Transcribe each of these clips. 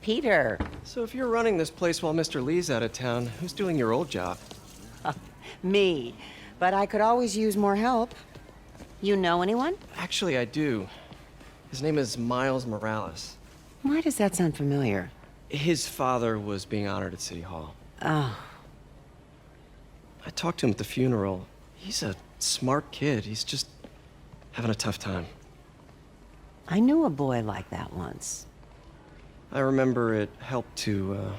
Peter. So if you're running this place while Mr. Lee's out of town, who's doing your old job? Me. But I could always use more help. You know anyone? Actually, I do. His name is Miles Morales. Why does that sound familiar? His father was being honored at City Hall. Oh. I talked to him at the funeral. He's a smart kid. He's just having a tough time. I knew a boy like that once. I remember it helped to,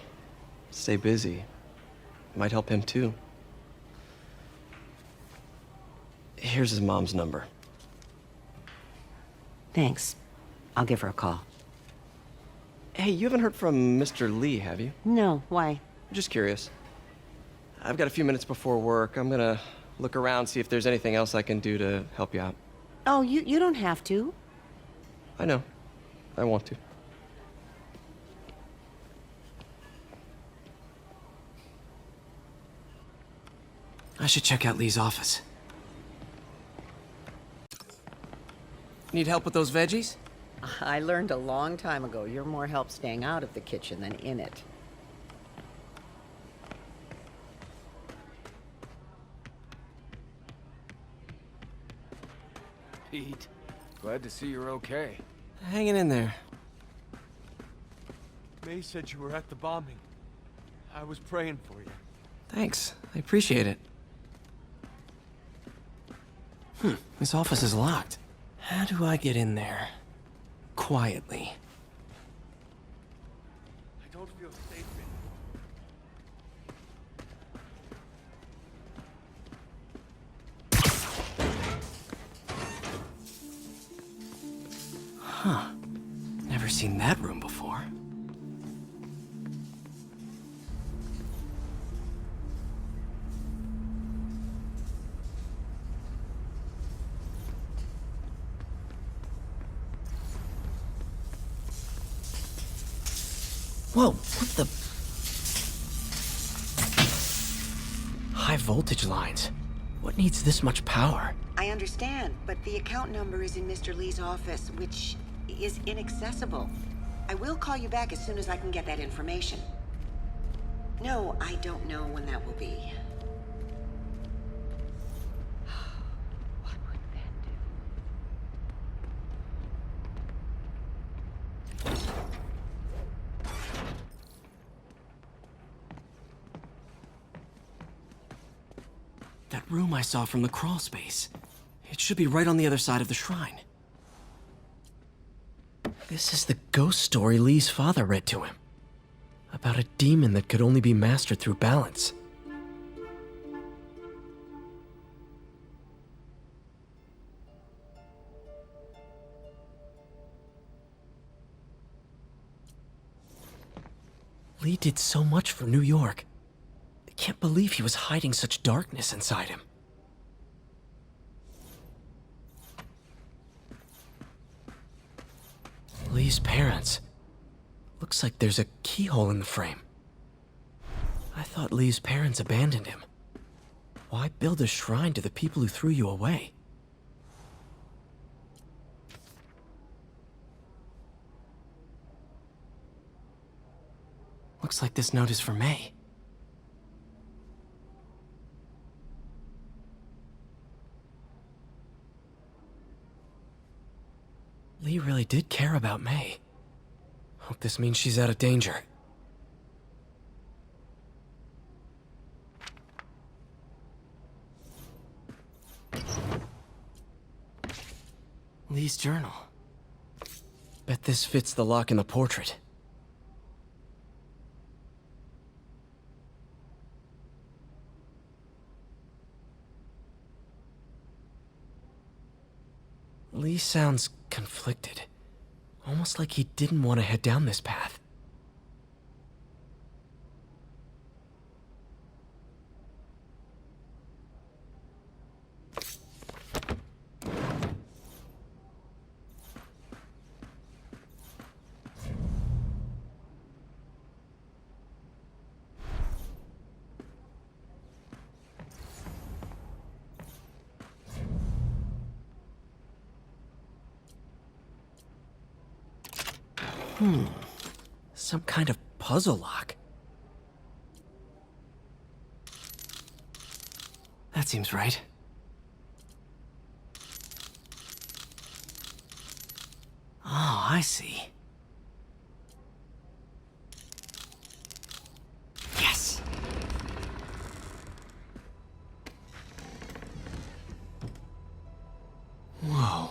stay busy. Might help him, too. Here's his mom's number. Thanks. I'll give her a call. Hey, you haven't heard from Mr. Lee, have you? No, why? I'm just curious. I've got a few minutes before work. I'm gonna look around, see if there's anything else I can do to help you out. Oh, you don't have to. I know. I want to. I should check out Lee's office. Need help with those veggies? I learned a long time ago you're more help staying out of the kitchen than in it. Pete, glad to see you're okay. Hanging in there. May said you were at the bombing. I was praying for you. Thanks. I appreciate it. This office is locked. How do I get in there? Quietly. I don't feel safe in. Never seen that room before. Whoa, what the? High voltage lines. What needs this much power? I understand, but the account number is in Mr. Lee's office, which is inaccessible. I will call you back as soon as I can get that information. No, I don't know when that will be. What would that do? That room I saw from the crawl space. It should be right on the other side of the shrine. This is the ghost story Lee's father read to him. About a demon that could only be mastered through balance. Lee did so much for New York. I can't believe he was hiding such darkness inside him. Lee's parents. Looks like there's a keyhole in the frame. I thought Lee's parents abandoned him. Why build a shrine to the people who threw you away? Looks like this note is for May. Lee really did care about May. Hope this means she's out of danger. Lee's journal. Bet this fits the lock in the portrait. Lee sounds conflicted. Almost like he didn't want to head down this path. Some kind of puzzle lock. That seems right. Oh, I see. Yes! Whoa.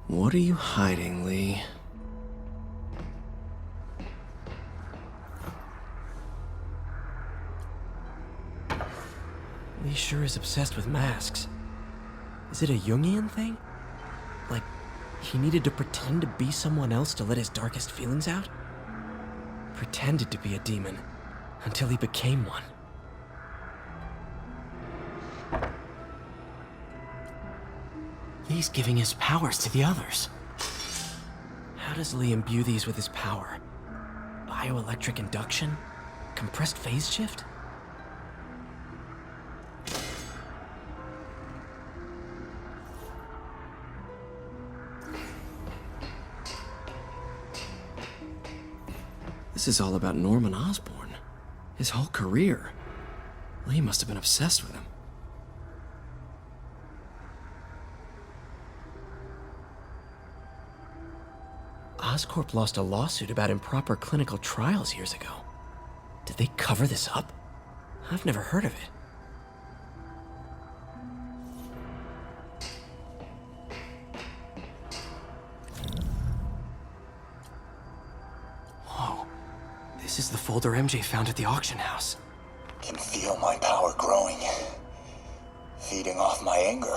What are you hiding, Lee? Lee sure is obsessed with masks. Is it a Jungian thing? Like, he needed to pretend to be someone else to let his darkest feelings out? Pretended to be a demon, until he became one. Lee's giving his powers to the others. How does Lee imbue these with his power? Bioelectric induction? Compressed phase shift? This is all about Norman Osborn. His whole career. Lee must have been obsessed with him. Oscorp lost a lawsuit about improper clinical trials years ago. Did they cover this up? I've never heard of it. Whoa. This is the folder MJ found at the auction house. Can feel my power growing, feeding off my anger.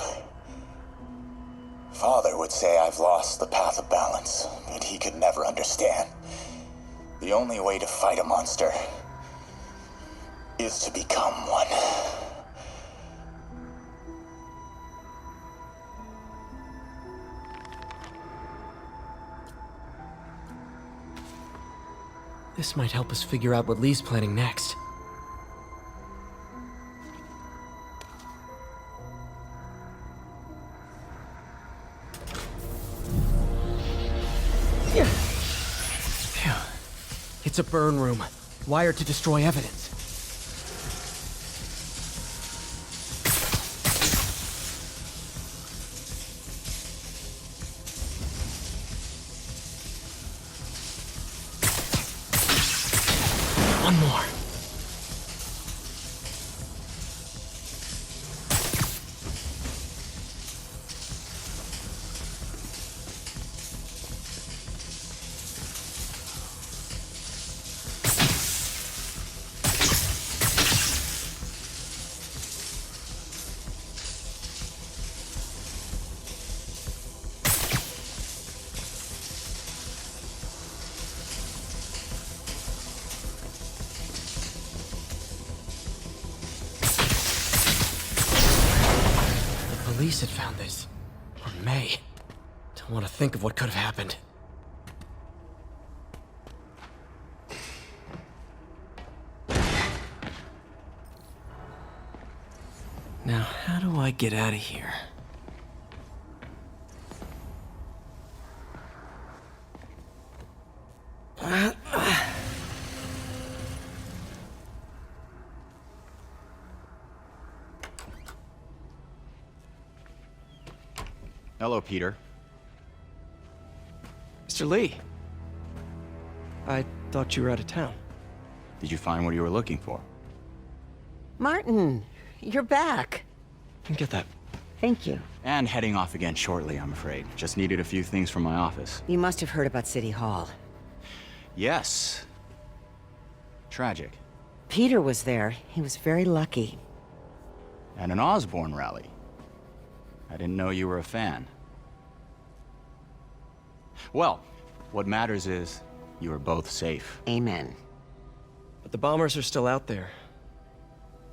Father would say I've lost the path of balance, but he could never understand. The only way to fight a monster is to become one. This might help us figure out what Lee's planning next. Phew. It's a burn room, wired to destroy evidence. One more. Police had found this. Or May. Don't want to think of what could have happened. Now, how do I get out of here? Hello, Peter. Mr. Lee. I thought you were out of town. Did you find what you were looking for? Martin, you're back. Get that. Thank you. And heading off again shortly, I'm afraid. Just needed a few things from my office. You must have heard about City Hall. Yes. Tragic. Peter was there. He was very lucky. At an Osborn rally. I didn't know you were a fan. Well, what matters is you are both safe. Amen. But the bombers are still out there.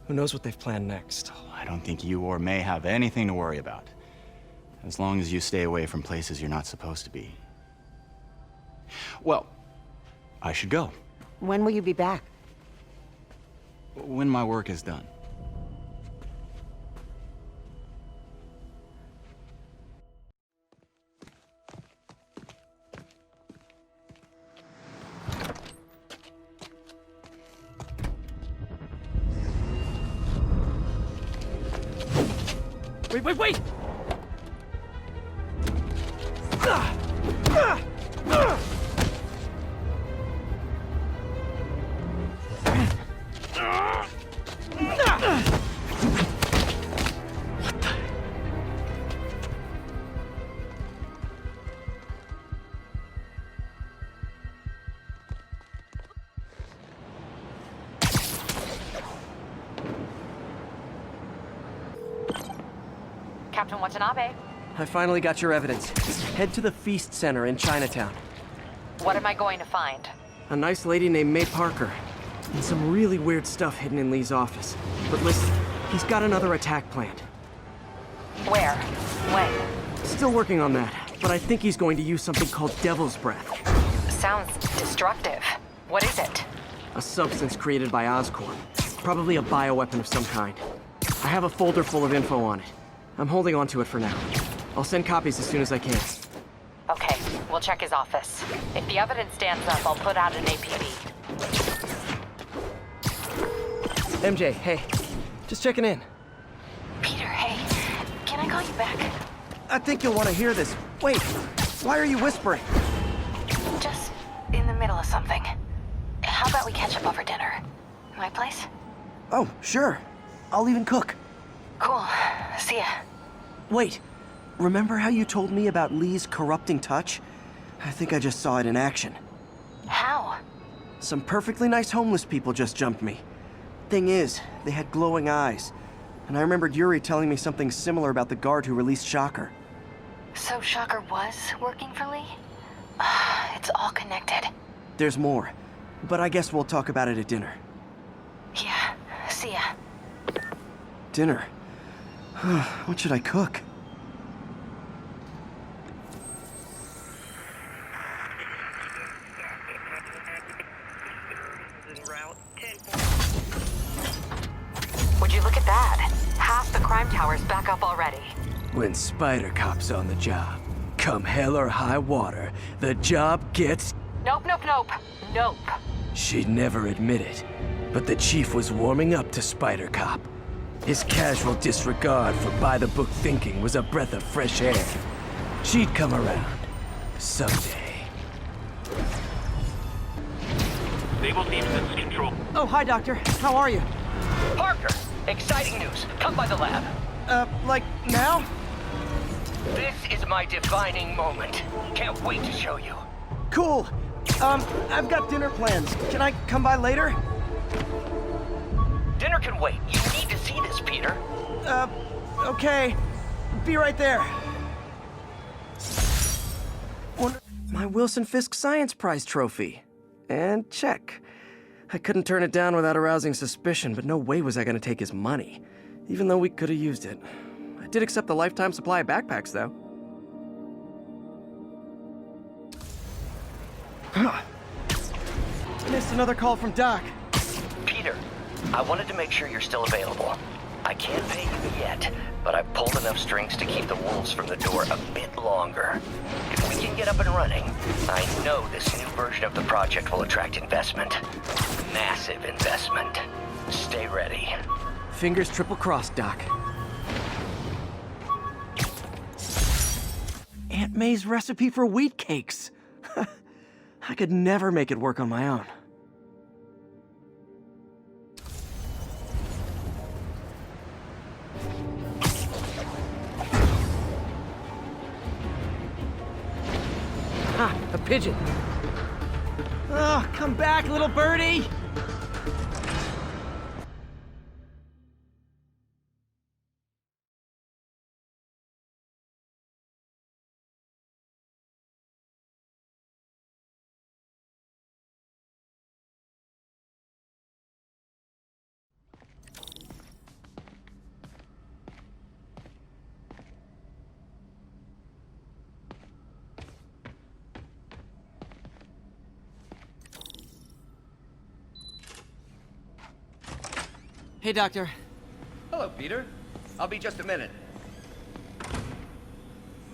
Who knows what they've planned next? I don't think you or May have anything to worry about. As long as you stay away from places you're not supposed to be. Well, I should go. When will you be back? When my work is done. Wait! Captain Watanabe, I finally got your evidence. Head to the Feast Center in Chinatown. what am I going to find? A nice lady named May Parker. And some really weird stuff hidden in Lee's office. But listen, he's got another attack planned. Where? When? Still working on that, but I think he's going to use something called Devil's Breath. Sounds destructive. What is it? A substance created by Oscorp. Probably a bioweapon of some kind. I have a folder full of info on it. I'm holding on to it for now. I'll send copies as soon as I can. Okay, we'll check his office. If the evidence stands up, I'll put out an APB. MJ, hey. Just checking in. Peter, hey, can I call you back? I think you'll want to hear this. Wait, why are you whispering? Just in the middle of something. How about we catch up over dinner? My place? Oh, sure. I'll even cook. Cool. See ya. Wait, remember how you told me about Lee's corrupting touch? I think I just saw it in action. How? Some perfectly nice homeless people just jumped me. Thing is, they had glowing eyes. And I remembered Yuri telling me something similar about the guard who released Shocker. So Shocker was working for Lee? It's all connected. There's more, but I guess we'll talk about it at dinner. Yeah, see ya. Dinner? What should I cook? Would you look at that? Half the crime tower's back up already. When Spider Cop's on the job, come hell or high water, the job gets... Nope. She'd never admit it, but the chief was warming up to Spider Cop. His casual disregard for by-the-book thinking was a breath of fresh air. She'd come around. Someday. Stable team sense control. Oh, hi, Doctor. How are you? Parker, exciting news. Come by the lab. Like now? This is my defining moment. Can't wait to show you. Cool. I've got dinner plans. Can I come by later? Dinner can wait. You need to see this, Peter. Okay. Be right there. My Wilson Fisk Science Prize trophy. And check. I couldn't turn it down without arousing suspicion, but no way was I gonna take his money. Even though we could have used it. I did accept a lifetime supply of backpacks, though. Missed another call from Doc. Peter, I wanted to make sure you're still available. I can't pay you yet, but I've pulled enough strings to keep the wolves from the door a bit longer. If we can get up and running, I know this new version of the project will attract investment. Massive investment. Stay ready. Fingers triple-crossed, Doc. Aunt May's recipe for wheat cakes. I could never make it work on my own. Ah, a pigeon. Oh, come back, little birdie! Hey, Doctor. Hello, Peter. I'll be just a minute.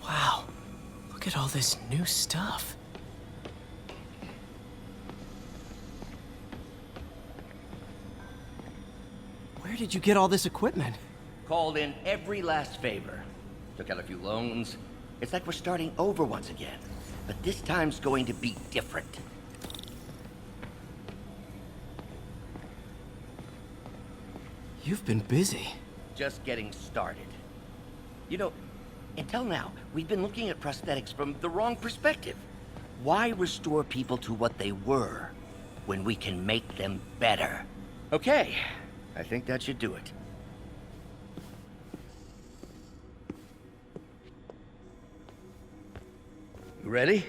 Wow, look at all this new stuff. Where did you get all this equipment? Called in every last favor. Took out a few loans. It's like we're starting over once again. But this time's going to be different. You've been busy. Just getting started. You know, until now, we've been looking at prosthetics from the wrong perspective. Why restore people to what they were when we can make them better? Okay, I think that should do it. You ready?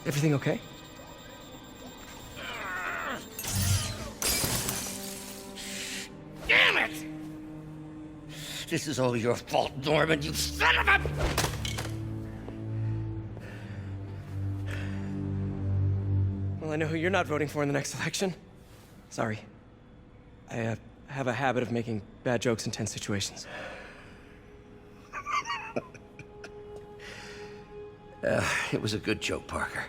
Everything okay? Damn it! This is all your fault, Norman, you son of a... Well, I know who you're not voting for in the next election. Sorry. I have a habit of making bad jokes in tense situations. It was a good joke, Parker.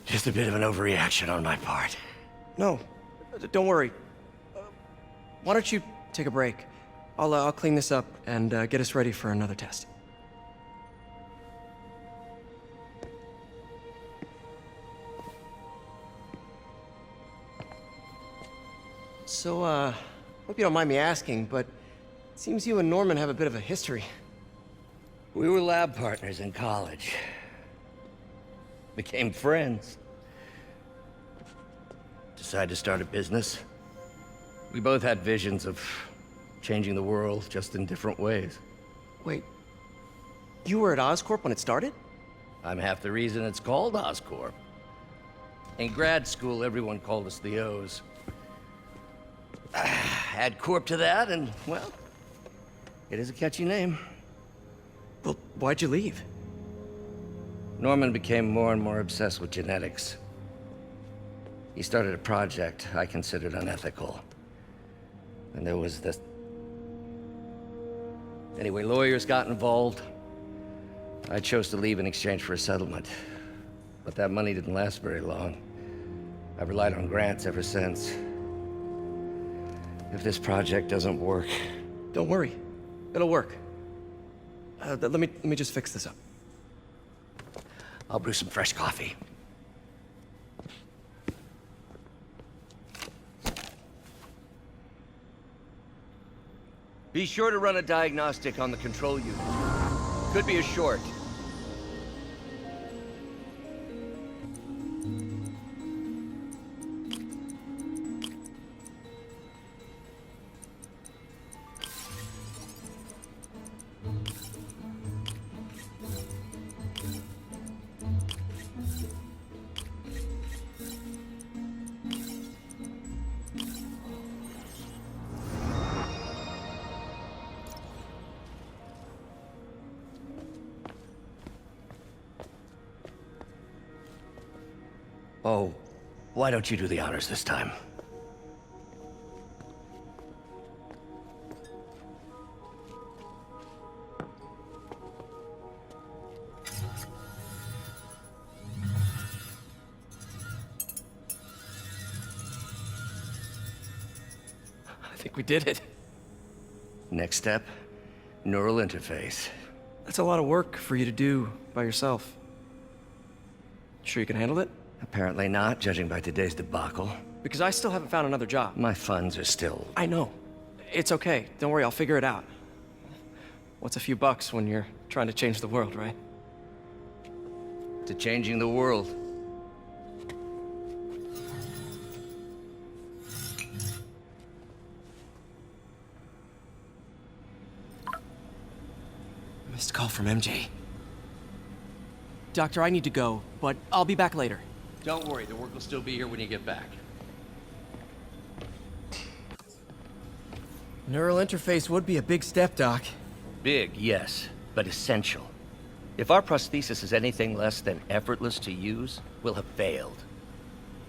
Just a bit of an overreaction on my part. No, don't worry. Why don't you take a break? I'll clean this up and get us ready for another test. So, hope you don't mind me asking, but it seems you and Norman have a bit of a history. We were lab partners in college. Became friends. Decided to start a business. We both had visions of changing the world, just in different ways. Wait, you were at Oscorp when it started? I'm half the reason it's called Oscorp. In grad school, everyone called us the O's. Add Corp to that, and, well, it is a catchy name. Well, why'd you leave? Norman became more and more obsessed with genetics. He started a project I considered unethical. And there was this... Anyway, lawyers got involved. I chose to leave in exchange for a settlement. But that money didn't last very long. I've relied on grants ever since. If this project doesn't work... Don't worry. It'll work. Let me just fix this up. I'll brew some fresh coffee. Be sure to run a diagnostic on the control unit. Could be a short. Oh, why don't you do the honors this time? I think we did it. Next step, neural interface. That's a lot of work for you to do by yourself. Sure you can handle it? Apparently not, judging by today's debacle. Because I still haven't found another job. My funds are still... I know. It's okay. Don't worry, I'll figure it out. What's a few bucks when you're trying to change the world, right? to changing the world. Missed call from MJ. Doctor, I need to go, but I'll be back later. Don't worry, the work will still be here when you get back. Neural interface would be a big step, Doc. Big, yes, but essential. If our prosthesis is anything less than effortless to use, we'll have failed.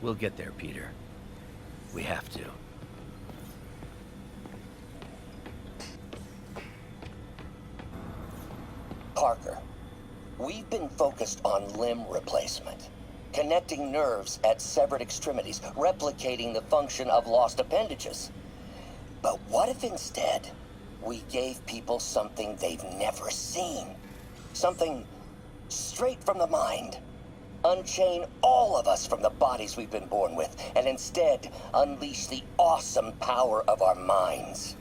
We'll get there, Peter. We have to. Parker, we've been focused on limb replacement, connecting nerves at severed extremities, replicating the function of lost appendages. But what if instead we gave people something they've never seen? Something straight from the mind. Unchain all of us from the bodies we've been born with, and instead unleash the awesome power of our minds.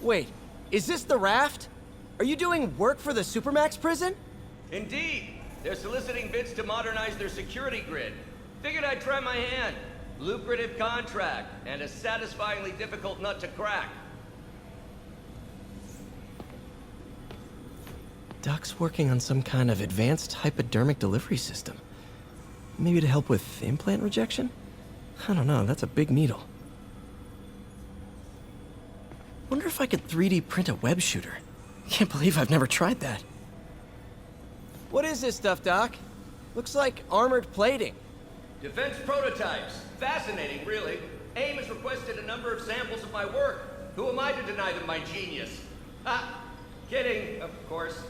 Wait, is this the raft? Are you doing work for the Supermax prison? Indeed. They're soliciting bids to modernize their security grid. Figured I'd try my hand. Lucrative contract, and a satisfyingly difficult nut to crack. Doc's working on some kind of advanced hypodermic delivery system. Maybe to help with implant rejection? I don't know, that's a big needle. Wonder if I could 3D print a web shooter. Can't believe I've never tried that. What is this stuff, Doc? Looks like armored plating. Defense prototypes. Fascinating, really. AIM has requested a number of samples of my work. Who am I to deny them my genius? Ha! Kidding, of course.